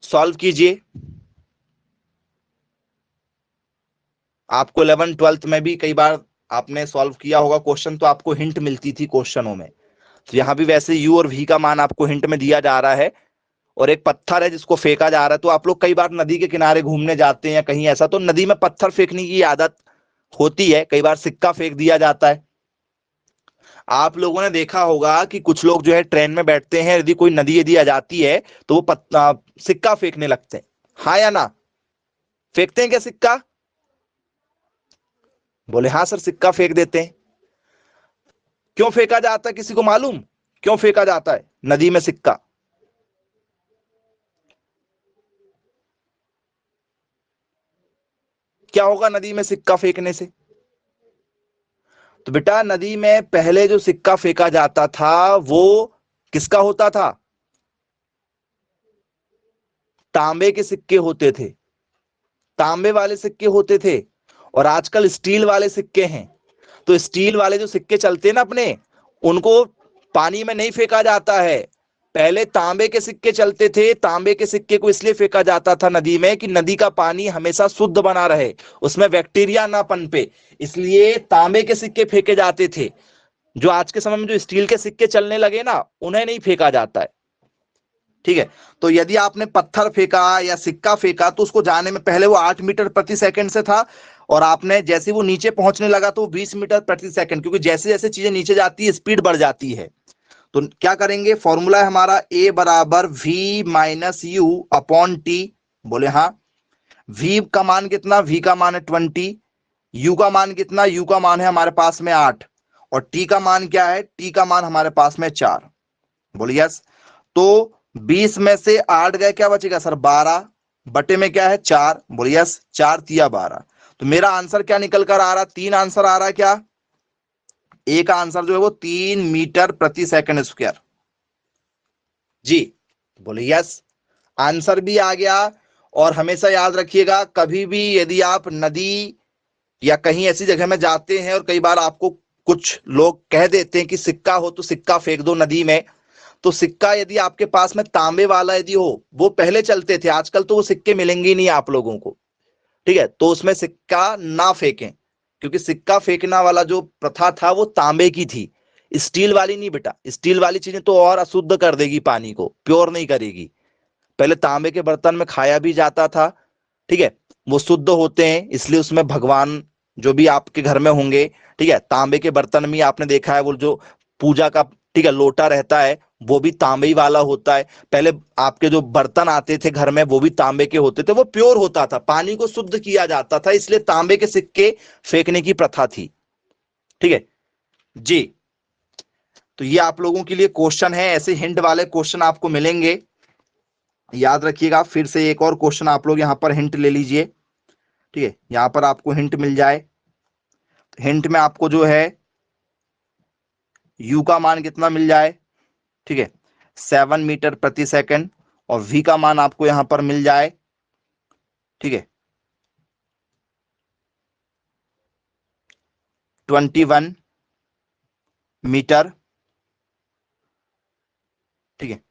सॉल्व कीजिए। आपको 11 12th में भी कई बार आपने सॉल्व किया होगा क्वेश्चन, तो आपको हिंट मिलती थी क्वेश्चनों में, तो यहां भी वैसे U और V का मान आपको हिंट में दिया जा रहा है, और एक पत्थर है जिसको फेंका जा रहा है। तो आप लोग कई बार नदी के किनारे घूमने जाते हैं या कहीं ऐसा, तो नदी में पत्थर फेंकने की आदत होती है, कई बार सिक्का फेंक दिया जाता है। आप लोगों ने देखा होगा कि कुछ लोग जो है ट्रेन में बैठते हैं, यदि कोई नदी यदि आ जाती है तो वो सिक्का फेंकने लगते हैं, हाँ या ना? फेंकते हैं क्या सिक्का? बोले हाँ सर, सिक्का फेंक देते हैं। क्यों फेंका जाता है, किसी को मालूम क्यों फेंका जाता है नदी में सिक्का? क्या होगा नदी में सिक्का फेंकने से? तो बेटा नदी में पहले जो सिक्का फेंका जाता था वो किसका होता था? तांबे के सिक्के होते थे, तांबे वाले सिक्के होते थे। और आजकल स्टील वाले सिक्के हैं। तो स्टील वाले जो सिक्के चलते हैं ना अपने, उनको पानी में नहीं फेंका जाता है। पहले तांबे के सिक्के चलते थे, तांबे के सिक्के को इसलिए फेंका जाता था नदी में कि नदी का पानी हमेशा शुद्ध बना रहे, उसमें बैक्टीरिया ना पनपे, इसलिए तांबे के सिक्के फेंके जाते थे। जो आज के समय में जो स्टील के सिक्के चलने लगे ना, उन्हें नहीं फेंका जाता है। ठीक है, तो यदि आपने पत्थर फेंका या सिक्का फेंका तो उसको जाने में पहले वो 8 मीटर प्रति सेकंड से था, और आपने जैसे वो नीचे पहुंचने लगा तो 20 मीटर प्रति सेकंड, क्योंकि जैसे जैसे चीजें नीचे जाती है स्पीड बढ़ जाती है। तो क्या करेंगे, फॉर्मूला है हमारा ए बराबर V minus U upon T. बोले हाँ। वी का मान कितना? वी का मान है 20। यू का मान कितना? यू का मान है हमारे पास में 8। और टी का मान क्या है? टी का मान हमारे पास में 4। बोलिए यस। तो 20 में से 8 गए, क्या बचेगा सर? 12 बटे में क्या है? 4। बोलिए यस, 4 तिया 12। तो मेरा आंसर क्या निकल कर आ रहा? 3 आंसर आ रहा है क्या? ए का आंसर जो है वो 3 मीटर प्रति सेकंड स्क्वायर। जी बोलिए यस, आंसर भी आ गया। और हमेशा याद रखिएगा, कभी भी यदि आप नदी या कहीं ऐसी जगह में जाते हैं और कई बार आपको कुछ लोग कह देते हैं कि सिक्का हो तो सिक्का फेंक दो नदी में, तो सिक्का यदि आपके पास में तांबे वाला यदि हो, वो पहले चलते थे, आजकल तो वो सिक्के मिलेंगे ही नहीं आप लोगों को। ठीक है, तो उसमें सिक्का ना फेंकें, क्योंकि सिक्का फेंकना वाला जो प्रथा था वो तांबे की थी, स्टील वाली नहीं बेटा। स्टील वाली चीजें तो और अशुद्ध कर देगी, पानी को प्योर नहीं करेगी। पहले तांबे के बर्तन में खाया भी जाता था। ठीक है, वो शुद्ध होते हैं, इसलिए उसमें भगवान जो भी आपके घर में होंगे, ठीक है, तांबे के बर्तन में आपने देखा है वो जो पूजा का, ठीक है, लोटा रहता है, वो भी तांबे ही वाला होता है। पहले आपके जो बर्तन आते थे घर में वो भी तांबे के होते थे, वो प्योर होता था, पानी को शुद्ध किया जाता था, इसलिए तांबे के सिक्के फेंकने की प्रथा थी। ठीक है जी। तो ये आप लोगों के लिए क्वेश्चन है, ऐसे हिंट वाले क्वेश्चन आपको मिलेंगे, याद रखिएगा। फिर से एक और क्वेश्चन आप लोग यहां पर हिंट ले लीजिए। ठीक है, यहां पर आपको हिंट मिल जाए। हिंट में आपको जो है यू का मान कितना मिल जाए? ठीक है, 7 मीटर प्रति सेकंड। और वी का मान आपको यहां पर मिल जाए, ठीक है, 21 मीटर, ठीक है,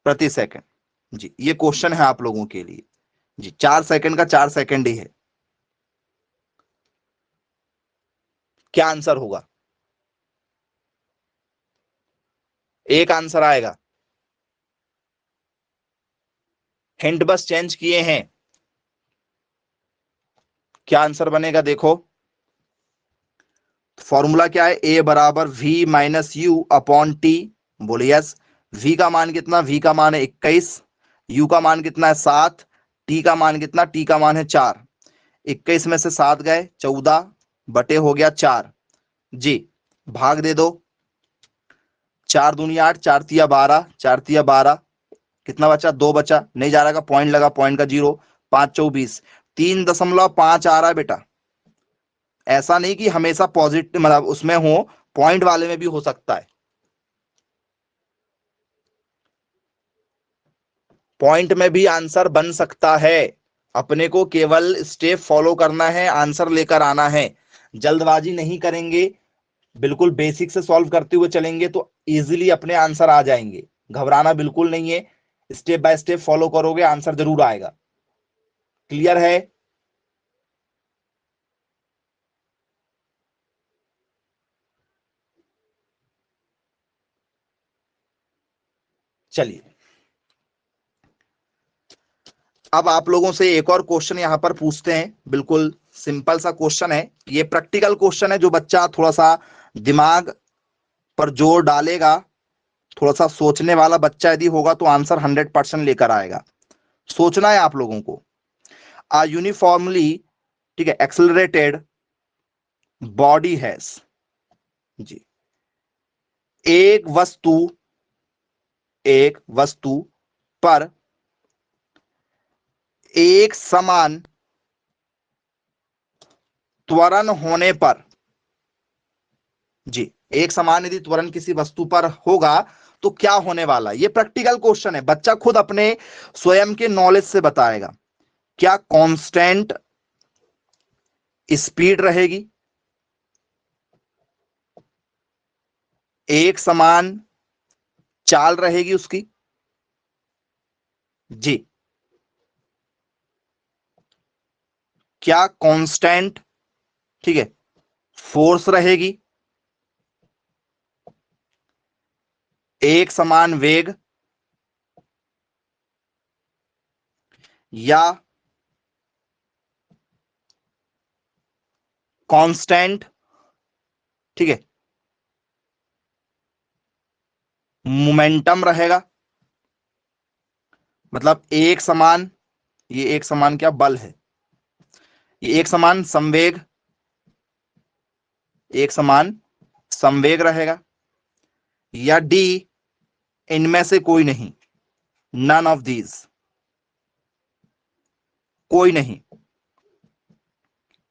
प्रति सेकंड। जी ये क्वेश्चन है आप लोगों के लिए। जी 4 सेकंड का 4 सेकंड ही है। क्या आंसर होगा? एक आंसर आएगा, हिंट बस चेंज किए हैं। क्या आंसर बनेगा देखो, फॉर्मूला क्या है? ए बराबर V minus U upon T. बोलिए यस। वी का मान कितना? वी का मान है 21। यू का मान कितना है? 7। टी का मान कितना? टी का मान है 4। 21 में से 7 गए, 14 बटे हो गया 4। जी भाग दे दो, 4 दूनी 8, 4 तिया 12, 4 तिया 12, कितना बचा? 2 बचा, नहीं जा रहा का पॉइंट लगा, पॉइंट का 0, 5 चौ 20, 3.5 आ रहा है बेटा। ऐसा नहीं कि हमेशा पॉजिटिव मतलब उसमें हो, पॉइंट वाले में भी हो सकता है। पॉइंट में भी आंसर बन सकता है, अपने को केवल स्टेप फॉलो करना है, आंसर लेकर आना है। जल्दबाजी नहीं करेंगे, बिल्कुल बेसिक से सॉल्व करते हुए चलेंगे तो इजीली अपने आंसर आ जाएंगे। घबराना बिल्कुल नहीं है, स्टेप बाय स्टेप फॉलो करोगे आंसर जरूर आएगा। क्लियर है? चलिए अब आप लोगों से एक और क्वेश्चन यहां पर पूछते हैं। बिल्कुल सिंपल सा क्वेश्चन है, ये प्रैक्टिकल क्वेश्चन है, जो बच्चा थोड़ा सा दिमाग पर जोर डालेगा, थोड़ा सा सोचने वाला बच्चा यदि होगा तो आंसर 100% लेकर आएगा। सोचना है आप लोगों को। आ यूनिफॉर्मली, ठीक है, एक्सेलरेटेड बॉडी हैज, जी, एक वस्तु पर एक समान त्वरण होने पर, जी, एक समान यदि त्वरण किसी वस्तु पर होगा तो क्या होने वाला है? ये प्रैक्टिकल क्वेश्चन है, बच्चा खुद अपने स्वयं के नॉलेज से बताएगा। क्या कांस्टेंट स्पीड रहेगी, एक समान चाल रहेगी उसकी, जी, क्या कांस्टेंट, ठीक है, फोर्स रहेगी, एक समान वेग, या कांस्टेंट, ठीक है, मोमेंटम रहेगा। मतलब एक समान, ये एक समान क्या बल है, ये एक समान संवेग, एक समान संवेग रहेगा, या डी, इनमें से कोई नहीं, नन ऑफ दीज, कोई नहीं।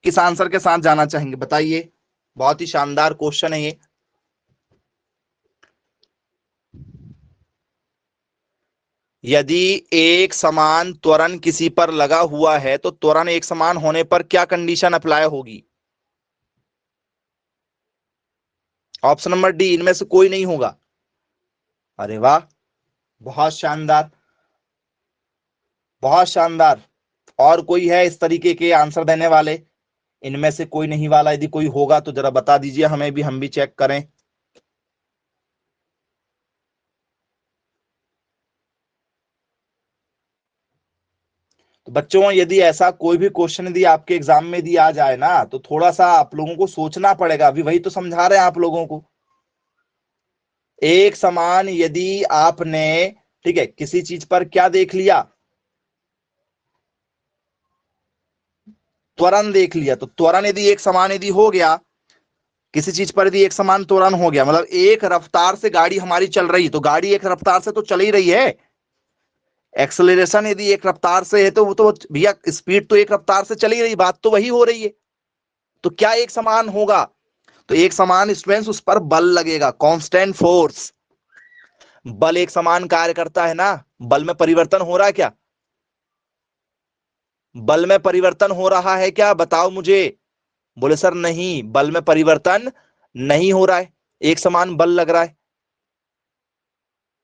किस आंसर के साथ जाना चाहेंगे बताइए? बहुत ही शानदार क्वेश्चन है ये। यदि एक समान त्वरण किसी पर लगा हुआ है तो त्वरण एक समान होने पर क्या कंडीशन अप्लाई होगी? ऑप्शन नंबर डी, इनमें से कोई नहीं होगा। अरे वाह, बहुत शानदार, बहुत शानदार। और कोई है इस तरीके के आंसर देने वाले? इनमें से कोई नहीं वाला यदि कोई होगा तो जरा बता दीजिए हमें भी, हम भी चेक करें। तो बच्चों यदि ऐसा कोई भी क्वेश्चन यदि आपके एग्जाम में यदि आ जाए ना तो थोड़ा सा आप लोगों को सोचना पड़ेगा। अभी वही तो समझा रहे हैं आप लोगों को। एक समान यदि आपने, ठीक है, किसी चीज पर क्या देख लिया, त्वरण देख लिया, तो त्वरण यदि एक समान यदि हो गया, किसी चीज पर यदि एक समान त्वरण हो गया, मतलब एक रफ्तार से गाड़ी हमारी चल रही, तो गाड़ी एक रफ्तार से तो चल ही रही है। एक्सेलरेशन यदि एक रफ्तार से है तो वो तो भैया स्पीड तो एक रफ्तार से चली रही, बात तो वही हो रही है। तो क्या एक समान होगा? तो एक समान स्ट्रेंथ, उस पर बल लगेगा, कांस्टेंट फोर्स। बल एक समान कार्य करता है ना। बल में परिवर्तन हो रहा है क्या? बल में परिवर्तन हो रहा है क्या, बताओ मुझे। बोले सर नहीं, बल में परिवर्तन नहीं हो रहा है, एक समान बल लग रहा है,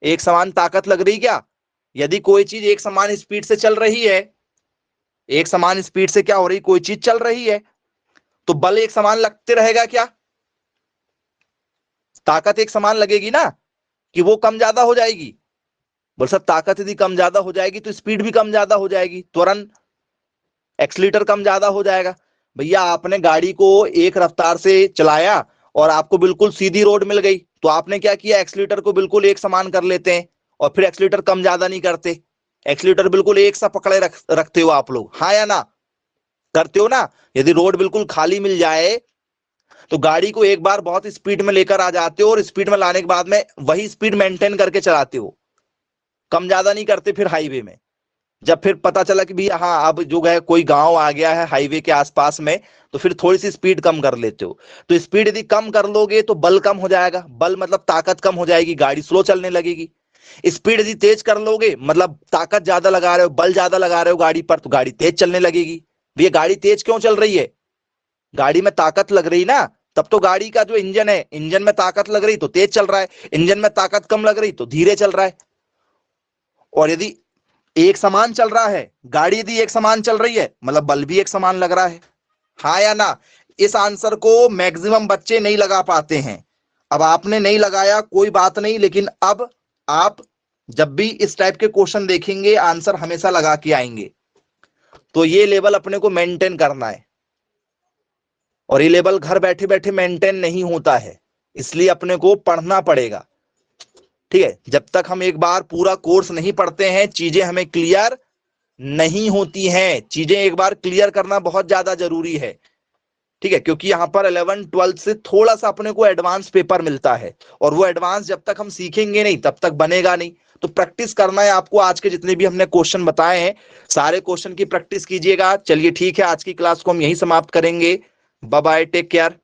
एक समान ताकत लग रही क्या? यदि कोई चीज एक समान स्पीड से चल रही है, एक समान स्पीड से क्या हो रही, कोई चीज चल रही है, तो बल एक समान लगते रहेगा क्या? ताकत एक समान लगेगी ना, कि वो कम ज्यादा हो जाएगी? बोल सर ताकत यदि कम ज्यादा हो जाएगी तो स्पीड भी कम ज्यादा हो जाएगी, त्वरण एक्सीलरेटर कम ज्यादा हो जाएगा। भैया आपने गाड़ी को एक रफ्तार से चलाया और आपको बिल्कुल सीधी रोड मिल गई, तो आपने क्या किया, एक्सीलरेटर को बिल्कुल एक समान कर लेते हैं और फिर एक्सीलरेटर कम ज्यादा नहीं करते। एक्सीलरेटर बिल्कुल एक सा पकड़े रखते हो आप लोग, हाँ या ना? करते हो ना? यदि रोड बिल्कुल खाली मिल जाए तो गाड़ी को एक बार बहुत स्पीड में लेकर आ जाते हो और स्पीड में लाने के बाद में वही स्पीड मेंटेन करके चलाते हो, कम ज्यादा नहीं करते। फिर हाईवे में जब फिर पता चला कि भैया हाँ अब जो है कोई गांव आ गया है हाईवे के आसपास में, तो फिर थोड़ी सी स्पीड कम कर लेते हो। तो स्पीड यदि कम कर लोगे तो बल कम हो जाएगा, बल मतलब ताकत कम हो जाएगी, गाड़ी स्लो चलने लगेगी। स्पीड यदि तेज कर लोगे मतलब ताकत ज्यादा लगा रहे हो, बल ज्यादा लगा रहे हो गाड़ी पर, तो गाड़ी तेज चलने लगेगी। भैया गाड़ी तेज क्यों चल रही है? गाड़ी में ताकत लग रही ना, तब तो गाड़ी का जो इंजन है, इंजन में ताकत लग रही तो तेज चल रहा है, इंजन में ताकत कम लग रही तो धीरे चल रहा है। और यदि एक समान चल रहा है, गाड़ी यदि एक समान चल रही है मतलब बल भी एक समान लग रहा है, हाँ या ना? इस आंसर को मैक्सिमम बच्चे नहीं लगा पाते हैं। अब आपने नहीं लगाया कोई बात नहीं, लेकिन अब आप जब भी इस टाइप के क्वेश्चन देखेंगे आंसर हमेशा लगा के आएंगे। तो ये लेवल अपने को मेंटेन करना है, और ये लेवल घर बैठे बैठे मेंटेन नहीं होता है। इसलिए अपने को पढ़ना पड़ेगा। ठीक है, जब तक हम एक बार पूरा कोर्स नहीं पढ़ते हैं चीजें हमें क्लियर नहीं होती हैं। चीजें एक बार क्लियर करना बहुत ज्यादा जरूरी है। ठीक है, क्योंकि यहाँ पर 11 12 से थोड़ा सा अपने को एडवांस पेपर मिलता है, और वो एडवांस जब तक हम सीखेंगे नहीं तब तक बनेगा नहीं। तो प्रैक्टिस करना है आपको। आज के जितने भी हमने क्वेश्चन बताए हैं सारे क्वेश्चन की प्रैक्टिस कीजिएगा। चलिए ठीक है, आज की क्लास को हम यहीं समाप्त करेंगे। Bye bye, take care.